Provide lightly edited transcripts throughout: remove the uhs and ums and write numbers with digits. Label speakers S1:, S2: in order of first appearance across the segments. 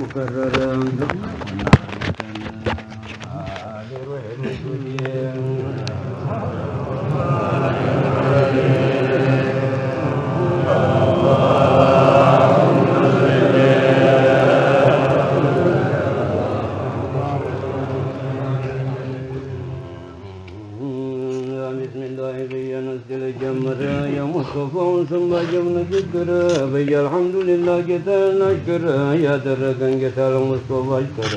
S1: مكرر ثم جمنا ذكر بي الحمد لله جتا نشكر يا دركن جتا المصطفى اشكر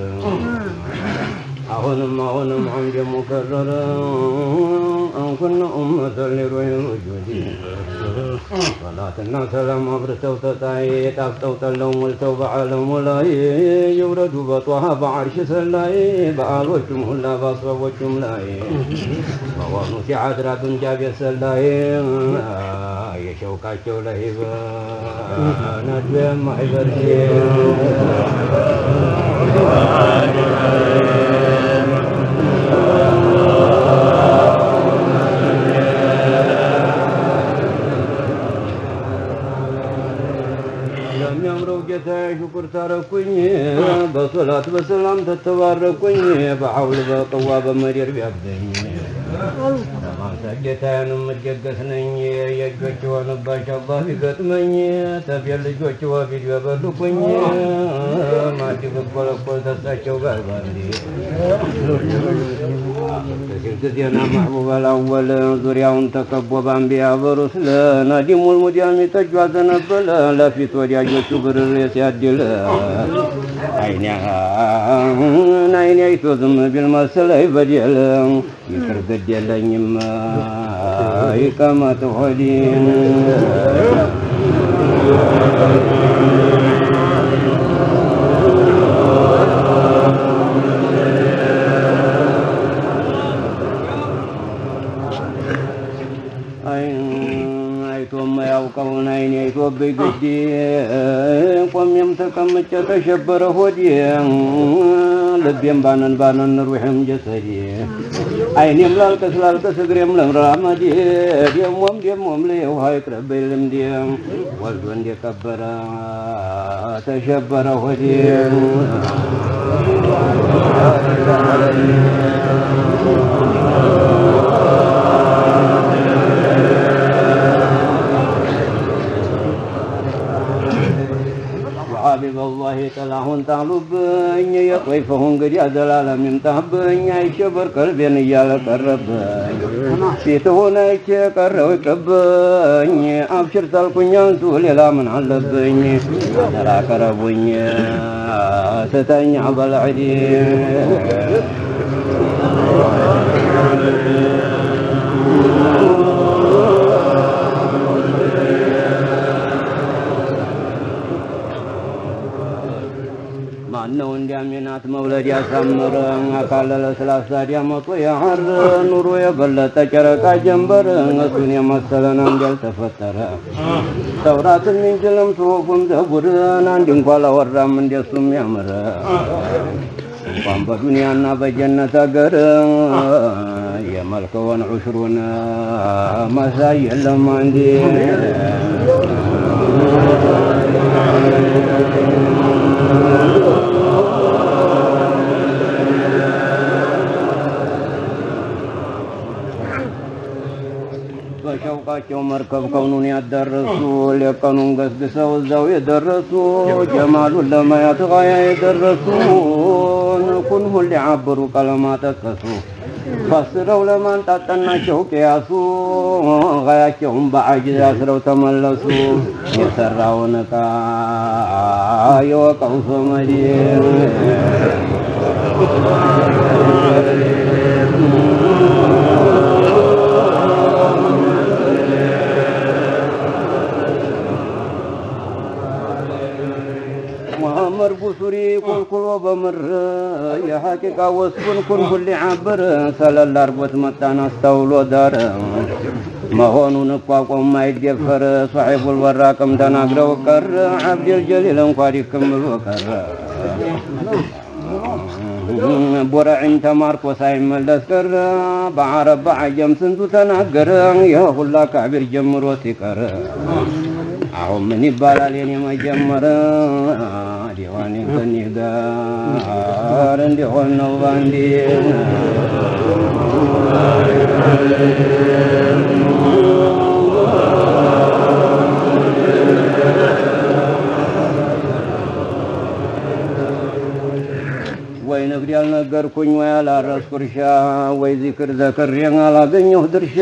S1: أهونم حمد مكرر أن كنا أمة لروح الوجود صلاة سلام أبرتو تتاي تافتو تلوم والتو بعلم ولاي يورد بطوها بعرش سلاي بعالوشم هلا بصوشم لاي فوانو سعاد راتن جابي سلاي يشوكاتشو لهيبا ندوي ما يبرشي شكر تاركوني بصلاة بسلام تتباركوني بحول بقوة بمرير بيبدني ما سجتان متجقسني يجوش ونباش الله بقتمني تفيل جوش وفيد وبردكوني ما تبقى لقل تستشو بالباندي تسيرتنا محبوب الأول ذريا تكبوا بانبياء برسل نادم المديام تجوى تنبل لا في توريا جوش برريس يدل عيني يتوزم بالمسألة بديل يكرد الديل يما يكما تخلين كون عيني توبي قدي قم يمتكم تشبر هودي لبيم بانن روحهم جسدي عيني ملالكس قريم لمرامدي ديم لي وهاي كربي لمديم والدون دي كبرا تشبر هودي حبيب الله تلاهن تعلبني يطيفهم قد يزلال من تهبني يشبر قلبي يالك الرب سيتهونا يشكر ويكبني أبشر تلقني سولي لا من علبني تراك ربني ستني عبال عديم أنه جامينات مولد يسمر أكال الثلاثة يمط يحر نور يبلت شرك جنبر سني مثلا أنجل تفتر توراة من جلم صوف زبر نانجن قال ورا من جسم يمر Pampa dunia naba jannata garang ya malkawan usruna masa yalla mandi شوقة مركب كونون يد الرسول يكونون قصقص والزو يد الرسول جمال لما يتغايا يد الرسول كنه اللي عبروا كلمات الكسو فسروا لمن تتنا شوك ياسو غاياتهم بعجز يسروا تملسوا يسرونك يوقعوا سمدين مربوسوري كل وبمر يا حقيقة وصفن كل عبر سال الأربط متانا استولوا دار ما هون نقاكم ما يجفر صاحب الوراكم تناقر وكر عبد الجليل مقاركم الوكر برع انت ماركو سايم الدسكر بعرب عجم سنتو تناقر يا خلا كعبر جمر وسكر አሁን ምን ይባላል የኔ መጀመሪያ ዲዋኔ ከኔ ጋር እንዲሆን ነው ባንዴ ወይ ንግድ ያልነገርኩኝ ወይ አላረስኩ እርሻ ወይ ዚክር ዘክሬን አላገኘሁ ድርሻ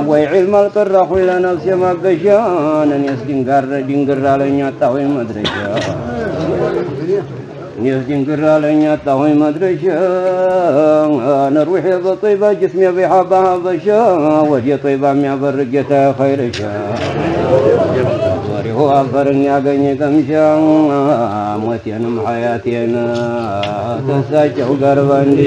S1: ወይ ዒልም አልቀራሁ ለነፍሴ ማገሻ እኔስ ድንግር አለኝ አጣሁኝ መድረሻ እኔስ ድንግር አለኝ አጣሁኝ መድረሻ أنا روحي بطيبة جسمي بحبها بشا وجه طيبة የሚያበር ጌታ ኸይርሻ ወሪሁ አፈርን ያገኘ ቀምሻ ሞቴንም ሐያቴን ተሳቸው ጋር ባንዴ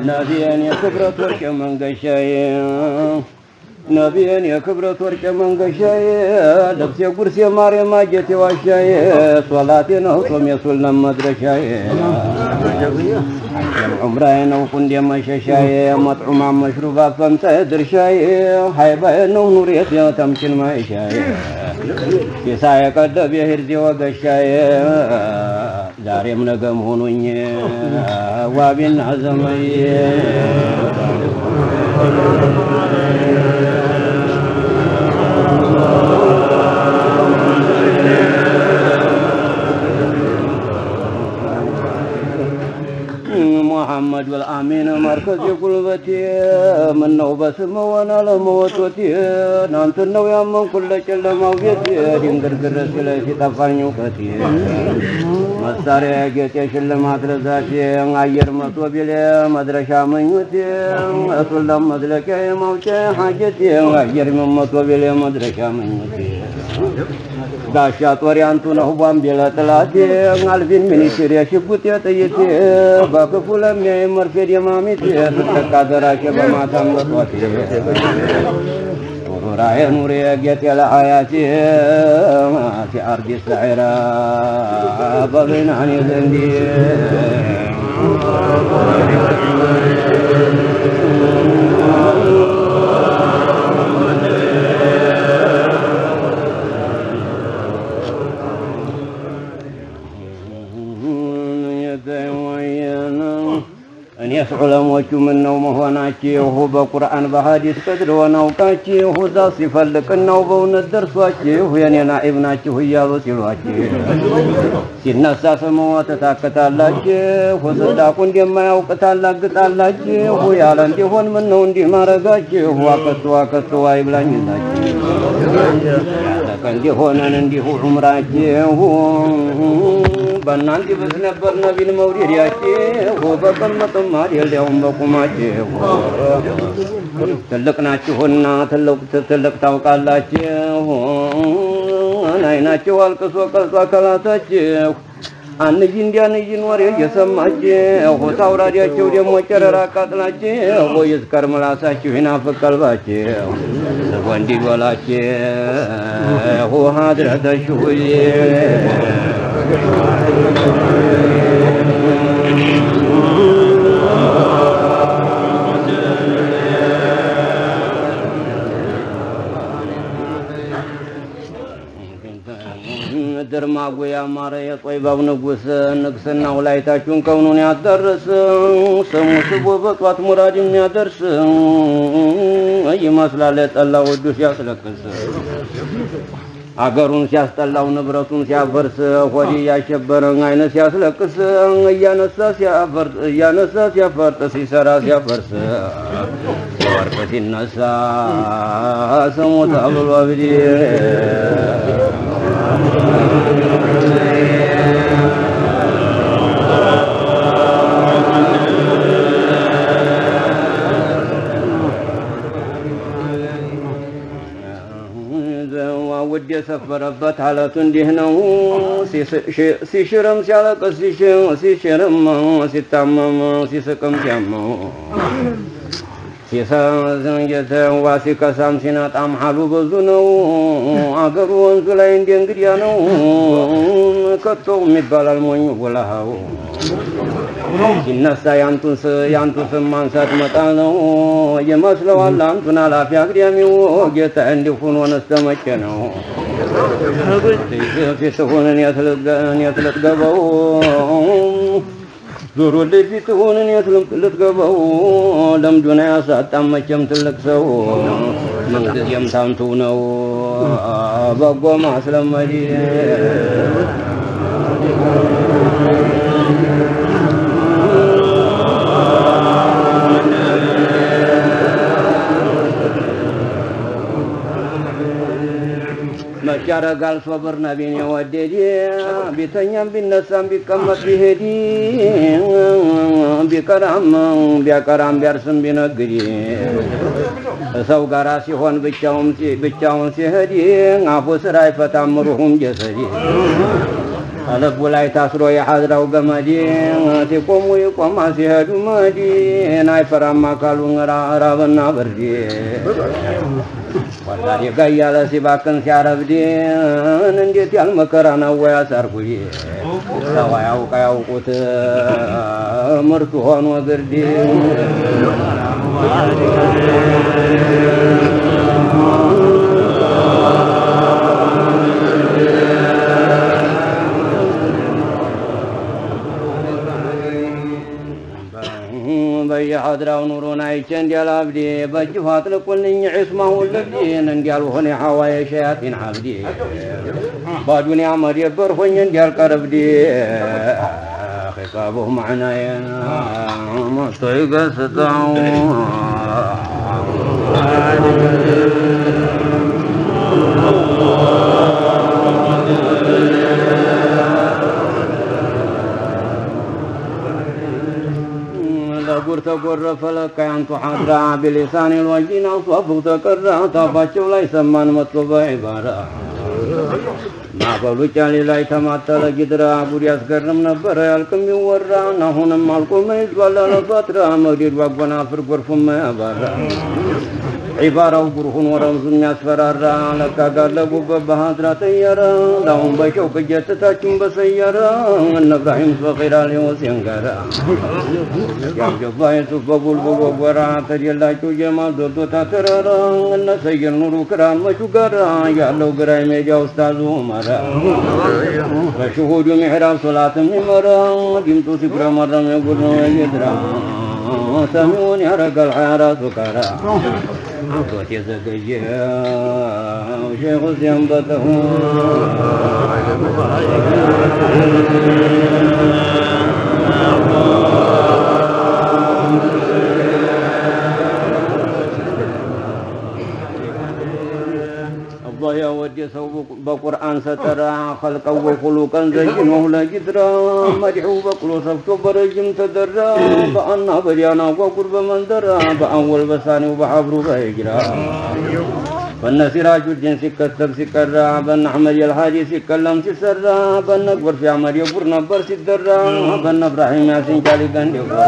S1: نبيان يا كبرت ورك منقشاي نبيان يا كبرت ورك منقشاي لبسي قرسي ماري ما جيتي واشاي صلاتي نهضم يصلنا مدرشاي عمرين وكندي مشاشاي مطعوم مشروبات فانت درشاي حيبين ونوريت يا تمشي المايشاي يساي قد بيهرزي وقشاي ዛሬም ነገም ሆኖኝ ዋቢና ዘመዬ محمد والأمين مركز قلبتي منو بس وانا لموتوتي نانتنو يا من كل شل مويتي دينغر غرسله تفانيو كتي مساري جيتي شل ماترزاتي غير متوبيل مدرسه منيتي اصل مدلكه موچه حاجتي غير متوبيل مدرسه منيتي ጋሻ ጦር ያንቱ ነው ባምቢላ ጥላቴ አልቪን ሚኒስትር ያሽጉት ያጠይቴ ባከፉ ለሚያይ መርፌድ የማሚት ተተካ ደራከ በማታም ወጥዋቴ ኑራዬ ኑሬ ጌቴ ለሐያቴ في ارض السعيرة بغناني زندي ዑለሞቹ ምነው መሆናችሁ በቁርአን በሐዲስ ቀድሮ ናውቃችሁ ዛ ሲፈልቅናው በእውነት ደርሷችሁ የኔ ናኢብ ናችሁ እያሉ ሲሏችሁ ሲነሳ ስመዋ ተታከታላችሁ ስታቁ እንደማያውቅ ታላግጣላችሁ ያለ እንዲሆን ምነው እንዲህ ማረጋችሁ አከቱ አይብላኝላችሁ እንዲሆነን እንዲሁ ዑምራችሁ በእናንተ ብስ ነበር ነቢን መውደዳችሁ በቀመጥም አይደለም በቁማችሁ ትልቅ ናችሁና ትልቅ ታውቃላችሁ አይናችሁ አልቅሶ ቀልጦ አካላታችሁ አንጂ እንዲያንጂን ወሬ እየሰማችሁ ታውራዲያችሁ ደግሞ ጨረራ አቃጥላችሁ ይዝከር ምላሳችሁ ይናፍቅ ቀልባችሁ ወንዲ ወላችሁ ሀድረተችሁ درما قويا ماري طيبة ونقوس نقصنا ولايتاكون كونون يادرس سمو سبو بطوات مرادم يادرس اي مسلالة الله ودوش ياسلكس አገሩን ሲያስጠላው ንብረቱን ሲያፈርስ ሆዲ ያሸበረን አይነ ሲያስለቅስ እያነሳ ሲያፈርጥ ሲሰራ ሲያፈርስ ወርቅ ሲነሳ ስሙ ተብሎ አብዲ የሰፈረበት ሐለቱ እንዲህ ነው ሲሽርም ሲያለቅስ ሲሽርም ሲታመም ሲስቅም ሲያመው ዋሲ ከሳም ሲናጣም ሐሉ ብዙ ነው አገሩ ወንዙ ላይ እንደ እንግዲያ ነው ከቶ የሚባላል ሞኝ ወላሃው ሲነሳ ያንቱ ስም ማንሳት መጣል ነው ይመስለዋል አንቱን አላፊ አግዳሚው ጌታ እንዲሁን ወነስተመጨ ነው ፊትሁንን የትልትገበው ዞሮ ለፊትሁንን የትልትገበው ለምዱና ያሳጣም መቼም ትልቅ ሰው ምንጊዜም ታንቱ ነው በጎ ማስለመድ መጫረጋል ሶብር ነቢን የወደደ ቢተኛም ቢነሳም ቢቀመጥ ቢሄድ ቢያቀራም ቢያርስም ቢነግድ ሰው ጋራ ሲሆን ብቻውን ሲሄድ አፉ ስራ አይፈታም ሩሁም ጀሰዲ ልቡ ላይ ታስሮ የሐድራው ገመድ ሲቆሙ ይቆማ ሲሄዱ መዲን አይፈራም አካሉን ራብና ብርድ ወላሂ ጋያለ ሲባክን ሲያረብድን እንዴት ያል መከራ ነው ያሳርኩኝ ሰው ያውቁት ምርቱ ሆኖ ግርድ በየሐድራው ኑሮን አይቼ እንዲያላብዴ በጅፋት ልቁልኝ ዒስማሁ ለብዴን እንዲያልሆነ ሐዋየ ሸያጢን ዓብዴ ባዱንያ መደበር ሆኜ እንዲያልቀረብዴ ኺጣቡህ መዕናየን መጥቶ ይገስጠው ጉር ተጎረፈ ለካ ያንቱ ሐድራ ቢሊሳን الوجين አውصفው ተቀራ ታፋቸው ላይ ሰማን መጥቶ በዒባራ ማበሉ ጫሊ ላይ ተማተለ ጊድራ ጉድ ያስገርም ነበር ያልቅም ይወራ አሁንም አልቆመ ይዟል ለፈትራ መዲድ ዋጎናፍር ጎርፉም ያባራ ዒባራው ጉርሁን ወረምዙን ያስፈራራ ለካ ጋለቡበት በሐድራ ተየረ ላሁን በሸውቅ ጀትታችን በሰየረ እነ እብራሂም ፈኺራ ሊወሴን ጋራ ያጀባ የሱፍ በቡልቡል ወጎራ ተጀላቸው ጀማል ዶዶታ ተራራ እነ ሰይር ኑሩ ክራም መቹ ጋራ ያለው ግራይ ሜጃ ኡስታዙ መራ በሽሁዱ ሚሕራብ ሶላትም ይመራ ዲምጡ ሲኩረመረም የጉድ ነው የድራ ሰሚውን ያረጋል ሐያራቱ ካራ አብሮት የዘገየው ሼኹ ሲያንበተሁ አላህ ያወደሰው በቁርአን ሰጠራ ኸልቀው ወኹሉቀን ዘይነው ለጅድራ መድሑ በቅሎ ሰፍቶ በረጅም ተደራ በአና በዲያና ወቁር በመንደራ በአወል በሳኒው በሐብሩ በሂጅራ በነ ሲራጁ ዲን ሲከተብ ሲቀራ በነ አሕመድ የልሃዲ ሲከለም ሲሰራ በነ ጎርፍ አሕመድ የጉር ነበር ሲደራ በነ እብራሂም ያሲን ጫሊ ገንድ ይወራ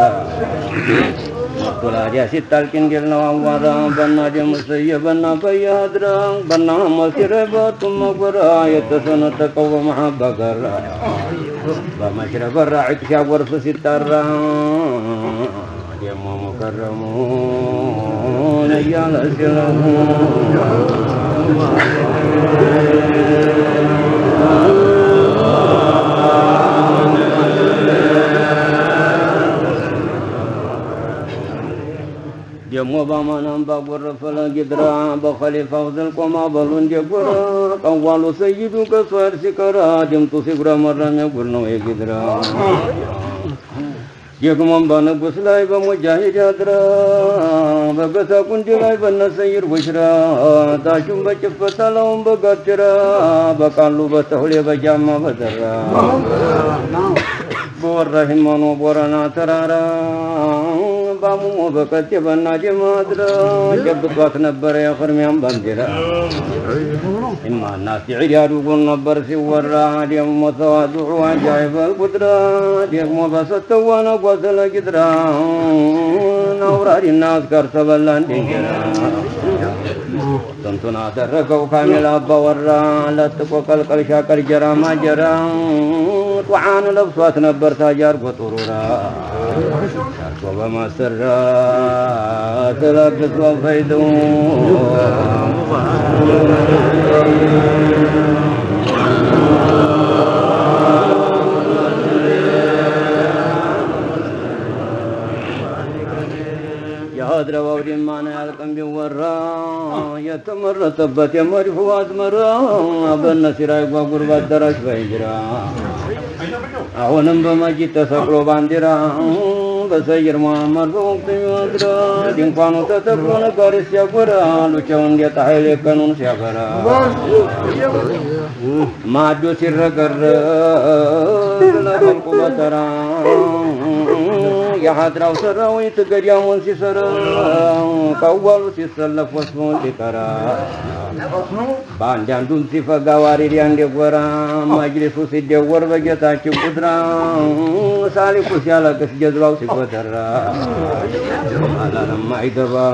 S1: ቶላዲያ ሲጣልቅን ገልነው አዋራ በና ደምሰየ በና በያድራ በና መስረበቱ መጎራ የተሰነጠቀው በመሐባ ጋራ በመሽረበ ራዕቅ ሲያጎርፍ ሲጣራ ደሞ ሙከረሙን እያለ ሲለው ደሞ ባማናም ባጎረፈ ለጊድራ በኸሊፋው ዘልቆማ በሉ እንዲጎራ ቀዋሉ ሰይዱ ከሷር ሲቀራ ድምጡ ሲጉረመረም የጉር ነው የጊድራ ደግሞም በንጉሥ ላይ በሙጃሂድ ያድራ በገታ ቁንዲ ላይ በነሰይር ቡሽራ ታቹም በጭፈታ ለውን በጋትራ በቃሉ በተሁሌ በጃማ በደራ በወረሂመኑ ቦረና ተራራ بقاموا بكتبنا جمادرا جبطوات نبر يا خرميان بندرا إما الناس عيار يقول نبر سورا ديم متواضع وعجائب القدرة ديم مبسط وانا قوزل قدرا نورا الناس كرسبلان دنجرا تنتنا درقوا كامل أبا ورا لتقو قلقل شاكر جرا ما جرا طعان لبسوات نبر تاجار قطرورا شاركوا بما سرا تلبس وفيدو هادر ووري مانا يالكم بورا يتمرتبت يمرف وازمرا ابن سراي وغربت درش بيجرا اونم بمجي تسقلو باندرا بسير محمد وقت يدرا دينقانو تتقلو نقارس يقرا لچون دي تحيل قانون سيقرا ماجو سر قر دلقل قبطرا يا حضرة وسرة ويتقر يا منسي سرة كوال سيسلف واسمون لكرا باندان دون سيفا قواري ديان دي قورا مجلس سيدي وربا جتاكي قدرا سالي كسيالا كس جزراو سيقوترا على لما عيدبا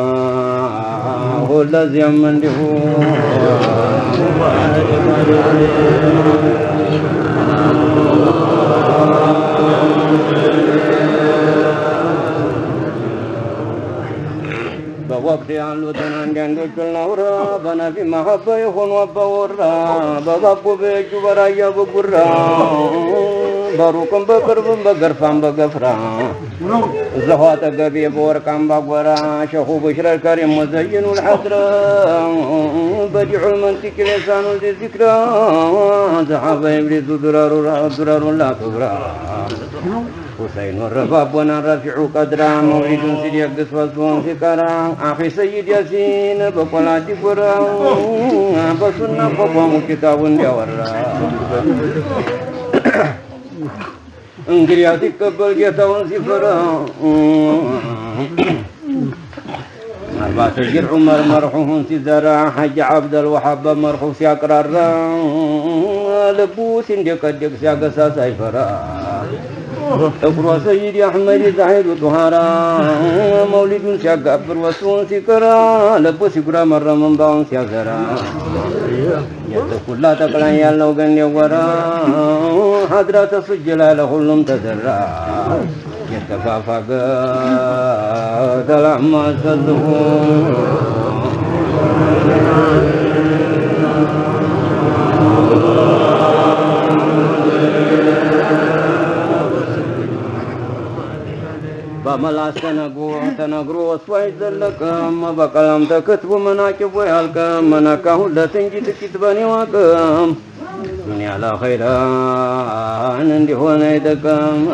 S1: هو الذي من دهو بوقت علو تنان كلنا ورا بنا في محبة يخون وبورا بابو بيجو برايا بقرا باروكم بقربم بقرفام بقفرا زهوات قبي بوركام بقورا شخو بشر الكريم مزين الحسرة بديع المنطق لسان الذكرى زحاب إبليس درار لا كبرى حسين الرباب ونرفع قدرا مولد سيدي قصوى فكرا أخي سيد ياسين بقلات قرا بسنة بقوم كتاب يورا انقرياتك قبل جتاون سفرا أربعة الجر عمر مرحوم سيزرا حج عبد الوهاب مرحوم سيقرر لبوس ديك ديك سيقسا سيفرا أقرأ سيدي أحمد زاهد طهارا مولد شاقبر وسون سكرا لبو سكرا مرة من باون سيازرا يتقول لا تقلن يالو غن يورا حضرات السجلال كلهم تزرا يتكافق سلام الصدور بملاس تنقرو وصويت لكم بقلم تكتب مناكب ويالكم مناكه لتنجد كتباني واكم دنيا لا خيران اندي هونيتكم